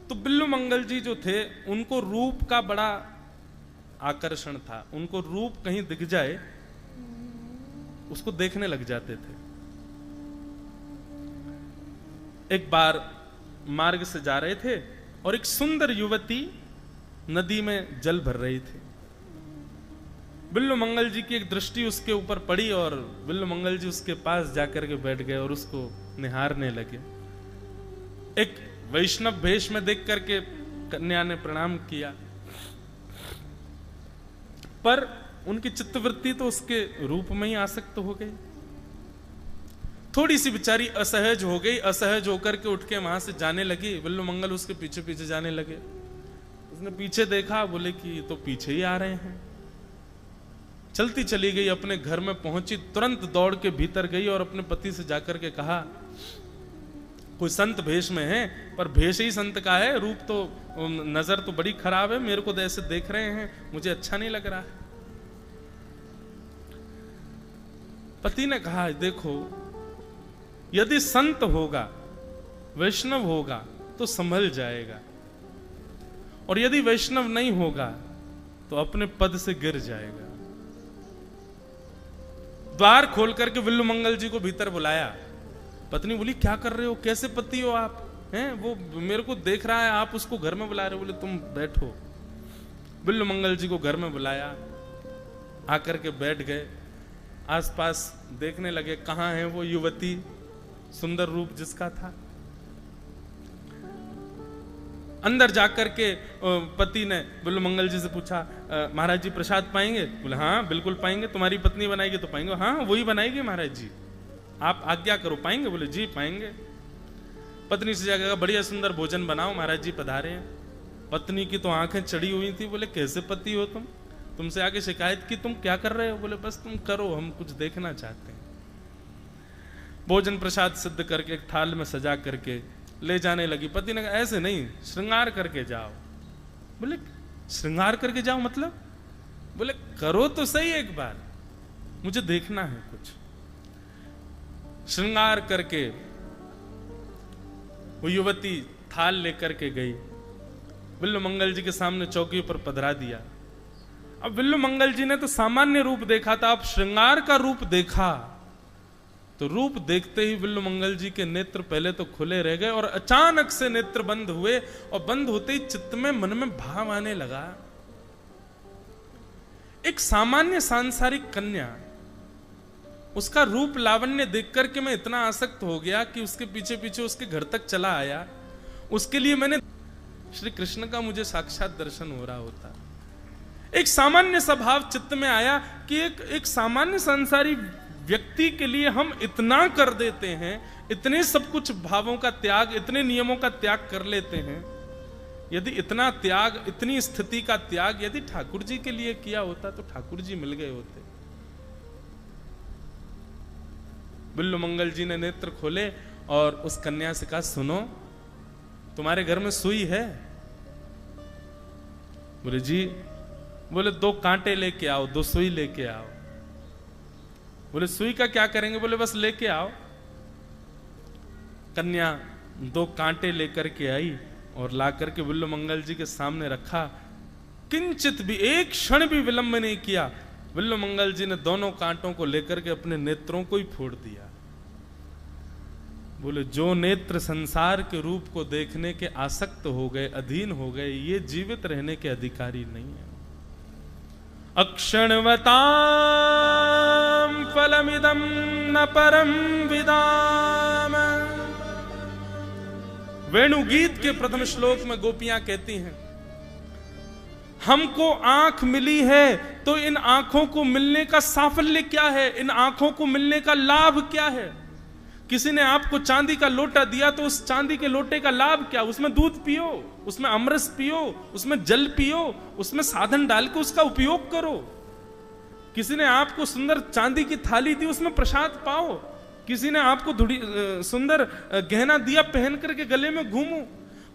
तो बिल्लू मंगल जी जो थे उनको रूप का बड़ा आकर्षण था, उनको रूप कहीं दिख जाए उसको देखने लग जाते थे। एक बार मार्ग से जा रहे थे और एक सुंदर युवती नदी में जल भर रही थी। बिल्लू मंगल जी की एक दृष्टि उसके ऊपर पड़ी और बिल्लू मंगल जी उसके पास जाकर के बैठ गए और उसको निहारने लगे। एक वैष्णव वेश में देख करके कन्या ने प्रणाम किया, पर उनकी चित्तवृत्ति तो उसके रूप में ही आसक्त हो गई। थोड़ी सी बेचारी असहज हो गई, असहज होकर के उठ के वहां से जाने लगी। बिल्लू मंगल उसके पीछे पीछे जाने लगे। उसने पीछे देखा, बोले कि तो पीछे ही आ रहे हैं। चलती चली गई, अपने घर में पहुंची, तुरंत दौड़ के भीतर गई और अपने पति से जाकर के कहा, कोई संत भेष में है, पर भेष ही संत का है, रूप तो नजर तो बड़ी खराब है, मेरे को तो ऐसे देख रहे हैं, मुझे अच्छा नहीं लग रहा है। पति ने कहा, देखो यदि संत होगा, वैष्णव होगा तो संभल जाएगा, और यदि वैष्णव नहीं होगा तो अपने पद से गिर जाएगा। द्वार खोल करके बिल्लू मंगल जी को भीतर बुलाया। पत्नी बोली, क्या कर रहे हो, कैसे पति हो आप हैं? वो मेरे को देख रहा है, आप उसको घर में बुला रहे हो। बोले तुम बैठो। बिल्लू मंगल जी को घर में बुलाया, आकर के बैठ गए, आसपास देखने लगे कहां है वो युवती, सुंदर रूप जिसका था। अंदर जाकर के पति ने बिल्लू मंगल जी से पूछा, महाराज जी प्रसाद पाएंगे? बोले हाँ बिल्कुल पाएंगे, तुम्हारी पत्नी बनाएगी तो पाएंगे। हाँ वही बनाएगी महाराज जी, आप आज्ञा करो, पाएंगे? बोले जी पाएंगे। पत्नी से जाकर बढ़िया सुंदर भोजन बनाओ, महाराज जी पधारे हैं। पत्नी की तो आंखें चढ़ी हुई थी। बोले कैसे पति हो तुम, तुमसे आके शिकायत की, तुम क्या कर रहे हो? बोले बस तुम करो, हम कुछ देखना चाहते हैं। भोजन प्रसाद सिद्ध करके एक थाल में सजा करके ले जाने लगी। पति ने कहा, ऐसे नहीं, श्रृंगार करके जाओ। बोले श्रृंगार करके जाओ मतलब? बोले करो तो सही एक बार, मुझे देखना है कुछ। श्रृंगार करके वो युवती थाल लेकर के गई, बिल्लू मंगल जी के सामने चौकी पर पधरा दिया। अब बिल्लू मंगल जी ने तो सामान्य रूप देखा था, अब श्रृंगार का रूप देखा तो रूप देखते ही बिल्लू मंगल जी के नेत्र पहले तो खुले रह गए और अचानक से नेत्र बंद हुए, और बंद होते ही चित्त में, मन में भाव आने लगा। एक सामान्य सांसारिक कन्या, उसका रूप लावण्य देख करके मैं इतना आसक्त हो गया कि उसके पीछे पीछे उसके घर तक चला आया। उसके लिए मैंने श्री कृष्ण का मुझे साक्षात दर्शन हो रहा होता। एक सामान्य स्वभाव चित्त में आया कि एक सामान्य संसारी व्यक्ति के लिए हम इतना कर देते हैं, इतने सब कुछ भावों का त्याग, इतने नियमों का त्याग कर लेते हैं। यदि इतना त्याग, इतनी स्थिति का त्याग यदि ठाकुर जी के लिए किया होता तो ठाकुर जी मिल गए होते। बिल्लू मंगल जी ने नेत्र खोले और उस कन्या से कहा, सुनो तुम्हारे घर में सुई है? बोले जी। बोले 2 कांटे लेके आओ, 2 सुई लेके आओ। बोले सुई का क्या करेंगे? बोले बस लेके आओ। कन्या 2 कांटे लेकर के आई और ला करके बिल्लू मंगल जी के सामने रखा। किंचित भी, एक क्षण भी विलंब नहीं किया। बिल्लू मंगल जी ने दोनों कांटों को लेकर के अपने नेत्रों को ही फोड़ दिया। बोले जो नेत्र संसार के रूप को देखने के आसक्त हो गए, अधीन हो गए, ये जीवित रहने के अधिकारी नहीं है। अक्षणवतां फलमिदं न परम विदाम। वेणुगीत के प्रथम श्लोक में गोपियां कहती हैं, हमको आंख मिली है तो इन आंखों को मिलने का साफल्य क्या है, इन आंखों को मिलने का लाभ क्या है। किसी ने आपको चांदी का लोटा दिया तो उस चांदी के लोटे का लाभ क्या? उसमें दूध पियो, उसमें अमरस पियो, उसमें जल पियो, उसमें साधन डाल के उसका उपयोग करो। किसी ने आपको सुंदर चांदी की थाली दी, उसमें प्रसाद पाओ। किसी ने आपको सुंदर गहना दिया, पहन करके गले में घूमो।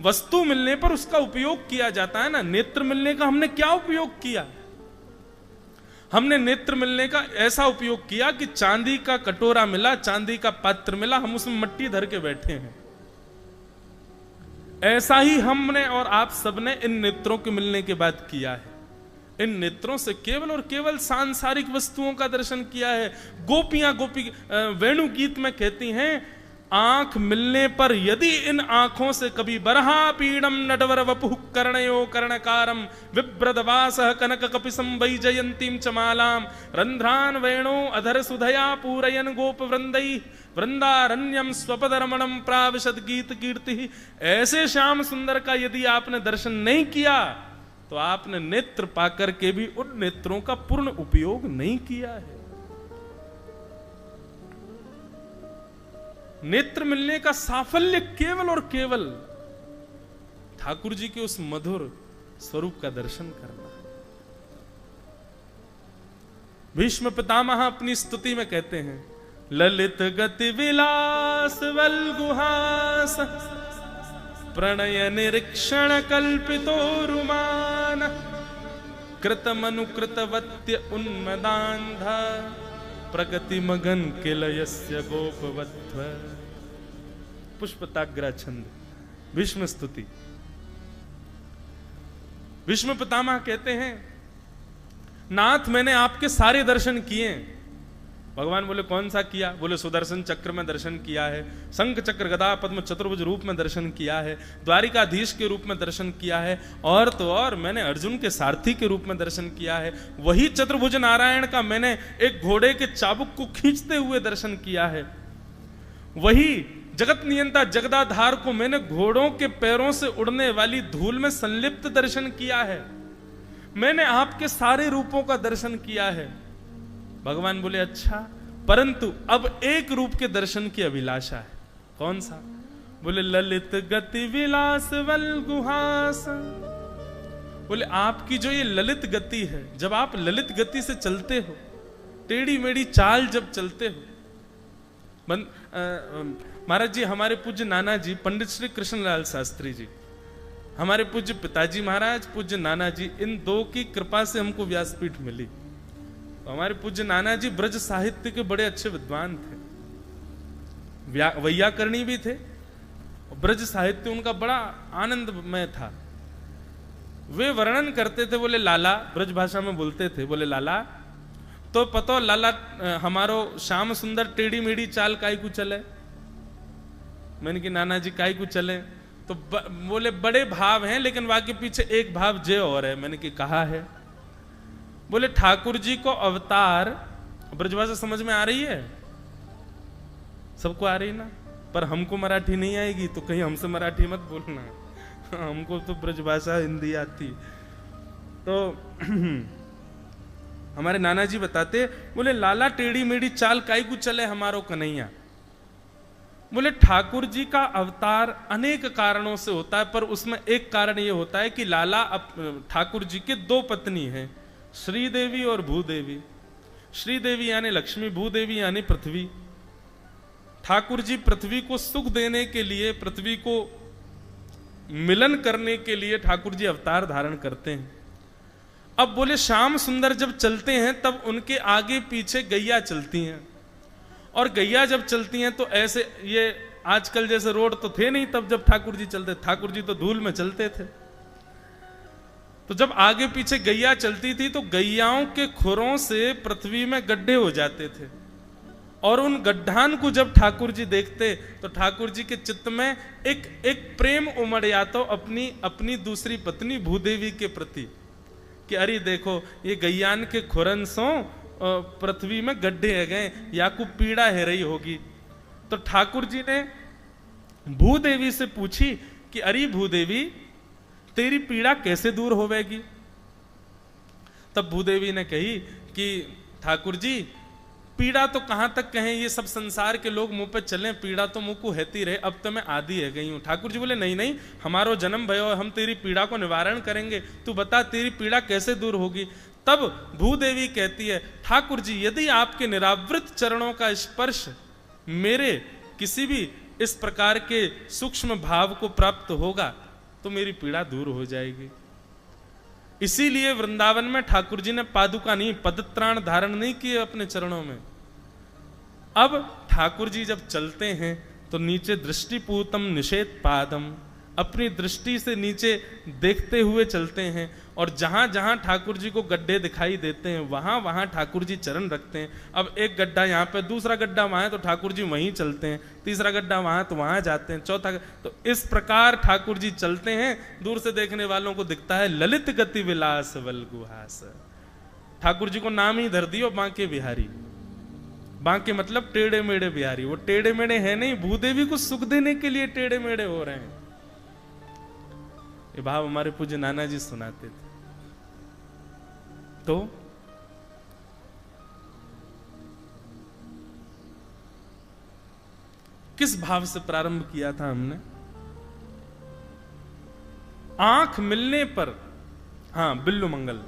वस्तु मिलने पर उसका उपयोग किया जाता है ना। नेत्र मिलने का हमने क्या उपयोग किया? हमने नेत्र मिलने का ऐसा उपयोग किया कि चांदी का कटोरा मिला, चांदी का पात्र मिला, हम उसमें मट्टी धर के बैठे हैं। ऐसा ही हमने और आप सबने इन नेत्रों के मिलने के बाद किया है। इन नेत्रों से केवल और केवल सांसारिक वस्तुओं का दर्शन किया है। गोपियां वेणु गीत में कहती हैं, आंख मिलने पर यदि इन आंखों से कभी बरहा पीड़म नटवर वपुः कर्णयो कर्णकारम विभ्रदवासः कनक कपिसं वैजयंतीं चमालाम रंध्रान वेणो अधर सुधया पूरयन गोप वृंदै वृंदारण्यम स्वपदरमणम प्राविशद गीत कीर्ति। ऐसे श्याम सुंदर का यदि आपने दर्शन नहीं किया तो आपने नेत्र पाकर के भी उन नेत्रों का पूर्ण उपयोग नहीं किया है। नेत्र मिलने का साफल्य केवल और केवल ठाकुर जी के उस मधुर स्वरूप का दर्शन करना। भीष्म पितामह अपनी स्तुति में कहते हैं, ललित गति विलास वल्गुहास प्रणय निरीक्षण कल्पितो रुमान कृतमनुकृतवत्य उन्मदान्ध प्रगति मगन किलयस्य गोपवत्व। पुष्पताग्रा छंद, भीष्म स्तुति। भीष्म पितामह कहते हैं, नाथ मैंने आपके सारे दर्शन किए। भगवान बोले कौन सा किया? बोले सुदर्शन चक्र में दर्शन किया है, शंख चक्र गदा पद्म चतुर्भुज रूप में दर्शन किया है, द्वारिकाधीश के रूप में दर्शन किया है, और तो और मैंने अर्जुन के सारथी के रूप में दर्शन किया है। वही चतुर्भुज नारायण का मैंने एक घोड़े के चाबुक को खींचते हुए दर्शन किया है। वही जगत नियंता जगदाधार को मैंने घोड़ों के पैरों से उड़ने वाली धूल में संलिप्त दर्शन किया है। मैंने आपके सारे रूपों का दर्शन किया है। भगवान बोले अच्छा, परंतु अब एक रूप के दर्शन की अभिलाषा है। कौन सा? बोले ललित गति विलास वल्गुहास। बोले आपकी जो ये ललित गति है, जब आप ललित गति से चलते हो, टेढ़ी मेढ़ी चाल जब चलते हो। महाराज जी, हमारे पूज्य नाना जी पंडित श्री कृष्णलाल शास्त्री जी, हमारे पूज्य पिताजी महाराज, पूज्य नाना जी, इन दो की कृपा से हमको व्यासपीठ मिली। तो हमारे पूज्य नाना जी ब्रज साहित्य के बड़े अच्छे विद्वान थे, वैयाकरणी भी थे, ब्रज साहित्य उनका बड़ा आनंदमय था। वे वर्णन करते थे, बोले लाला, ब्रज भाषा में बोलते थे, बोले लाला तो पतो लाला हमारो श्याम सुंदर टेढ़ी मेढ़ी चाल काई को चले। मैंने कि नाना जी काई को चले? तो बोले बड़े भाव हैं, लेकिन वाके पीछे एक भाव जे और है। मैंने कि कहा है? बोले ठाकुर जी को अवतार, ब्रजभाषा समझ में आ रही है? सबको आ रही ना? पर हमको मराठी नहीं आएगी तो कहीं हमसे मराठी मत बोलना, हमको तो ब्रजभाषा हिंदी आती। तो हमारे नाना जी बताते, बोले लाला टेढ़ी मेढ़ी चाल काई को चले हमारो कन्हैया। बोले ठाकुर जी का अवतार अनेक कारणों से होता है, पर उसमें एक कारण यह होता है कि लाला ठाकुर जी के दो पत्नी हैं, श्रीदेवी और भूदेवी। श्रीदेवी यानी लक्ष्मी, भूदेवी यानी पृथ्वी। ठाकुर जी पृथ्वी को सुख देने के लिए, पृथ्वी को मिलन करने के लिए ठाकुर जी अवतार धारण करते हैं। अब बोले श्याम सुंदर जब चलते हैं तब उनके आगे पीछे गैया चलती हैं, और गैया जब चलती हैं तो ऐसे, ये आजकल जैसे रोड तो थे नहीं तब जब ठाकुर जी चलते, ठाकुर जी तो धूल में चलते थे। तो जब आगे पीछे गैया चलती थी तो गैयाओं के खुरों से पृथ्वी में गड्ढे हो जाते थे, और उन गड्ढान को जब ठाकुर जी देखते तो ठाकुर जी के चित्त में एक प्रेम उमड़ आता अपनी दूसरी पत्नी भूदेवी के प्रति, कि अरे देखो ये गैयान के खुरन सो पृथ्वी में गड्ढे है गए, या को पीड़ा है रही होगी। तो ठाकुर जी ने भूदेवी से पूछी कि अरे भूदेवी तेरी पीड़ा कैसे दूर होवेगी? तब भूदेवी ने कही कि ठाकुर जी पीड़ा तो कहां तक कहें, ये सब संसार के लोग मुंह पे चले, पीड़ा तो मुंह को हेती रहे, अब तो मैं आदि है गई हूं। ठाकुर जी बोले नहीं नहीं, हमारो जन्म भयो, हम तेरी पीड़ा को निवारण करेंगे, तू बता तेरी पीड़ा कैसे दूर होगी। तब भूदेवी कहती है, ठाकुर जी यदि आपके निरावृत चरणों का स्पर्श मेरे किसी भी इस प्रकार के सूक्ष्म भाव को प्राप्त होगा तो मेरी पीड़ा दूर हो जाएगी। इसीलिए वृंदावन में ठाकुर जी ने पादुका नहीं, पदत्राण धारण नहीं किए अपने चरणों में। अब ठाकुर जी जब चलते हैं तो नीचे दृष्टिपूतम निषेध पादम, अपनी दृष्टि से नीचे देखते हुए चलते हैं, और जहां जहां ठाकुर जी को गड्ढे दिखाई देते हैं वहां वहां ठाकुर जी चरण रखते हैं। अब एक गड्ढा यहाँ पे, दूसरा गड्ढा वहां है तो ठाकुर जी वहीं चलते हैं, तीसरा गड्ढा वहां तो वहां जाते हैं, चौथा। तो इस प्रकार ठाकुर जी चलते हैं। दूर से देखने वालों को दिखता है ललित गति विलास वल्गुहास। ठाकुर जी को नाम ही धर दियो बांके बिहारी। बांके मतलब टेढ़े मेढ़े बिहारी। वो टेढ़े मेढ़े है नहीं, भूदेवी को सुख देने के लिए टेढ़े मेढ़े हो रहे हैं। ये भाव हमारे पूज्य नाना जी सुनाते थे। तो किस भाव से प्रारंभ किया था हमने? आंख मिलने पर, हाँ, बिल्लू मंगल।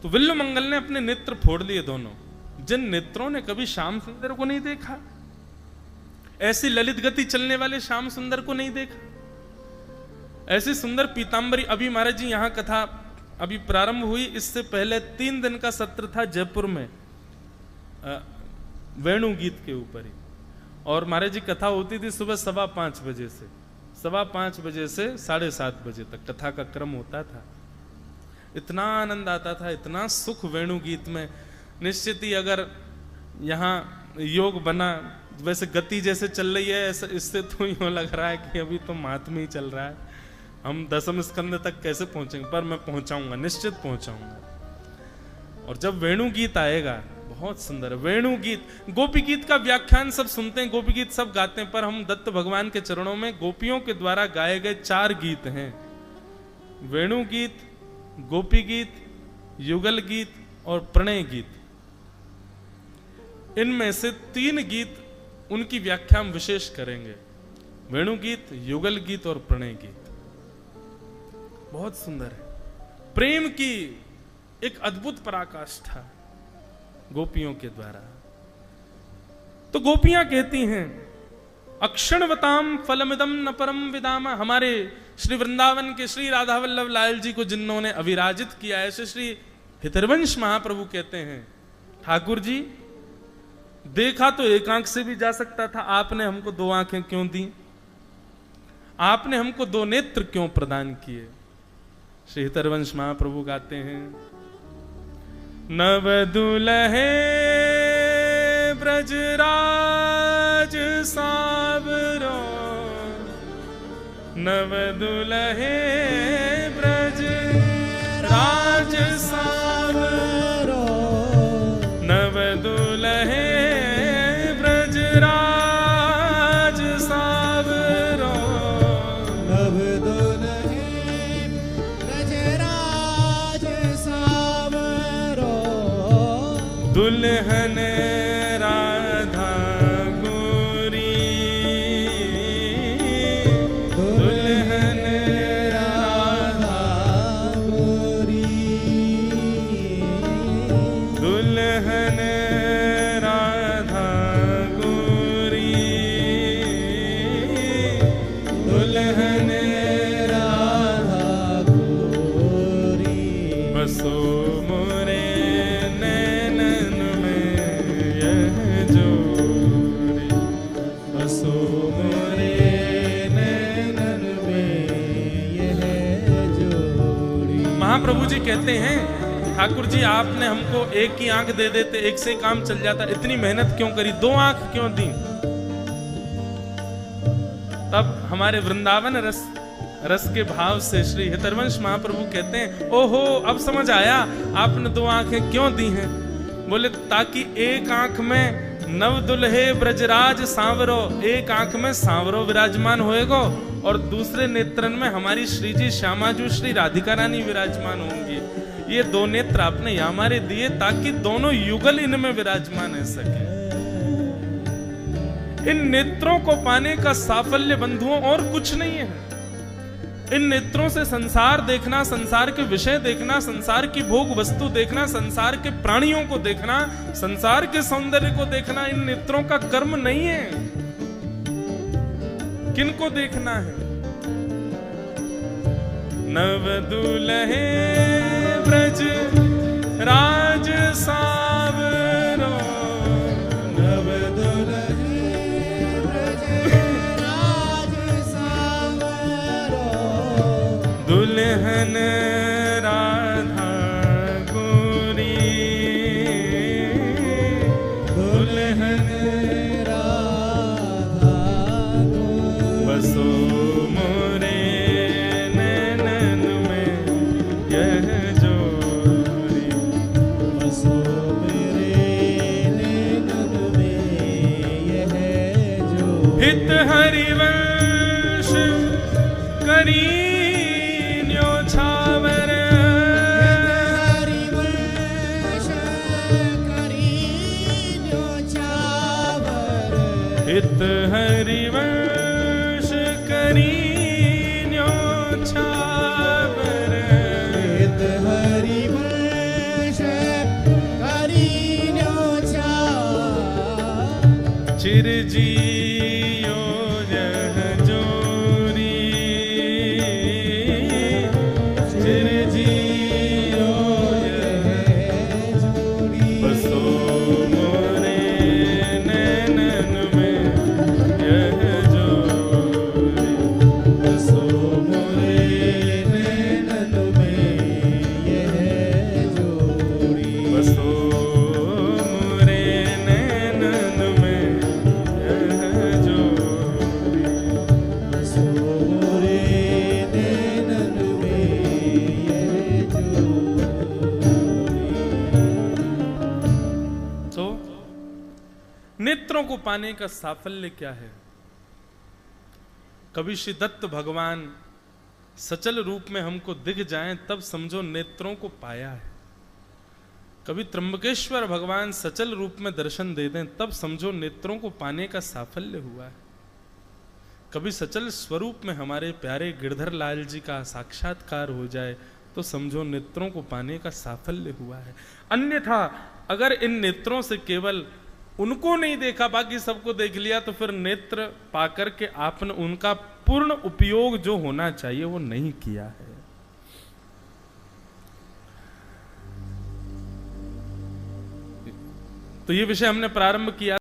तो बिल्लू मंगल ने अपने नेत्र फोड़ लिए दोनों। जिन नेत्रों ने कभी श्याम सुंदर को नहीं देखा, ऐसी ललित गति चलने वाले श्याम सुंदर को नहीं देखा, ऐसी सुंदर पीतांबरी। अभी महाराज जी यहां कथा अभी प्रारंभ हुई, इससे पहले 3 दिन का सत्र था जयपुर में वेणु गीत के ऊपर ही। और महाराज जी कथा होती थी सुबह 5:15 बजे से, 5:15 बजे से 7:30 बजे तक कथा का क्रम होता था। इतना आनंद आता था, इतना सुख वेणु गीत में। निश्चित ही अगर यहाँ योग बना, वैसे गति जैसे चल रही है, इससे तो यूं लग रहा है कि अभी तो महात्म ही चल रहा है। हम 10वें स्कंद तक कैसे पहुंचेंगे, पर मैं पहुंचाऊंगा, निश्चित पहुंचाऊंगा। और जब वेणु गीत आएगा, बहुत सुंदर है वेणु गीत। गोपी गीत का व्याख्यान सब सुनते हैं, गोपी गीत सब गाते हैं, पर हम दत्त भगवान के चरणों में गोपियों के द्वारा गाए गए 4 गीत हैं। वेणु गीत, गोपी गीत, युगल गीत और प्रणय गीत। इनमें से 3 गीत उनकी व्याख्या हम विशेष करेंगे, वेणु गीत, युगल गीत और प्रणय गीत। बहुत सुंदर है। प्रेम की एक अद्भुत पराकाष्ठा गोपियों के द्वारा। तो गोपियां कहती हैं, अक्षणवताम फलमिदम न परम विदाम। हमारे श्री वृंदावन के श्री राधा वल्लभ लाल जी को जिन्होंने अविराजित किया है, ऐसे श्री हितरवंश महाप्रभु कहते हैं, ठाकुर जी देखा तो एक आंख से भी जा सकता था, आपने हमको 2 आंखें क्यों दी? आपने हमको 2 नेत्र क्यों प्रदान किए? श्री हितरवंश महाप्रभु गाते हैं, नव दुलहे ब्रजराज सावरो, नव दुलहे ब्रजराज सावरो, नव दुलहे ब्रजराज सावरो, नव दुलहे ब्रजराज सावरो, दुल्हन राधा गोरी, दुल्हन राधा गोरी, दुल्हन राधा गोरी, दुल्हन राधा गोरी, बसो मोरे नैनन में यह जोड़ी, बसो मोरे नैनन में यह जोड़ी। महाप्रभु जी कहते हैं, ठाकुर जी आपने हमको एक ही आंख दे देते, एक से काम चल जाता, इतनी मेहनत क्यों करी, 2 आंख क्यों दी? तब हमारे वृंदावन रस के भाव से श्री हितरवंश महाप्रभु कहते हैं, ओहो अब समझ आया आपने 2 आंखें क्यों दी हैं। बोले ताकि एक आंख में नव दुल्हे ब्रजराज सांवरो, एक आंख में सांवरो विराजमान होएगो, और दूसरे नेत्रन में हमारी श्री जी श्यामाजू श्री राधिका रानी विराजमान होंगी। ये 2 नेत्र आपने हमारे दिए ताकि दोनों युगल इनमें विराजमान रह सके। इन नेत्रों को पाने का साफल्य बंधुओं और कुछ नहीं है। इन नेत्रों से संसार देखना, संसार के विषय देखना, संसार की भोग वस्तु देखना, संसार के प्राणियों को देखना, संसार के सौंदर्य को देखना, इन नेत्रों का कर्म नहीं है। किनको देखना है? नव दुल्हे ब्रज राज सावरो, नव दुल्हे ब्रज राज सावरो, दुल्हन राधा गोरी, दुल्हन राधा गोरी, बसो मोरे नैनन में यह जोड़ी, बसो मेरे नैनन में यह जोड़ी। हित हरिवंश करी न्योछावर, हरिवंश करी न्योछावर, हित हरिवंश करी न्योछावर, हित हरिवंश करी न्योछावर। चिरजियो यह जोरी, चिरजियो यह जोड़ी, बसो मोरे नैनन में यह जोड़ी, बसो मोरे नैनन में यह जोड़ी। बसो मोरे नैनन में यह जोड़ी। बसो मोरे नैनन में यह जोड़ी। तो नेत्रों को पाने का साफल्य क्या है? कभी श्री दत्त भगवान सचल रूप में हमको दिख जाएं तब समझो नेत्रों को पाया है। कभी त्र्यंबकेश्वर भगवान सचल रूप में दर्शन दे दें तब समझो नेत्रों को पाने का साफल्य हुआ है। कभी सचल स्वरूप में हमारे प्यारे गिरधर लाल जी का साक्षात्कार हो जाए तो समझो नेत्रों को पाने का साफल्य हुआ है। अन्यथा अगर इन नेत्रों से केवल उनको नहीं देखा बाकी सबको देख लिया तो फिर नेत्र पाकर के आपने उनका पूर्ण उपयोग जो होना चाहिए वो नहीं किया है। तो ये विषय हमने प्रारंभ किया।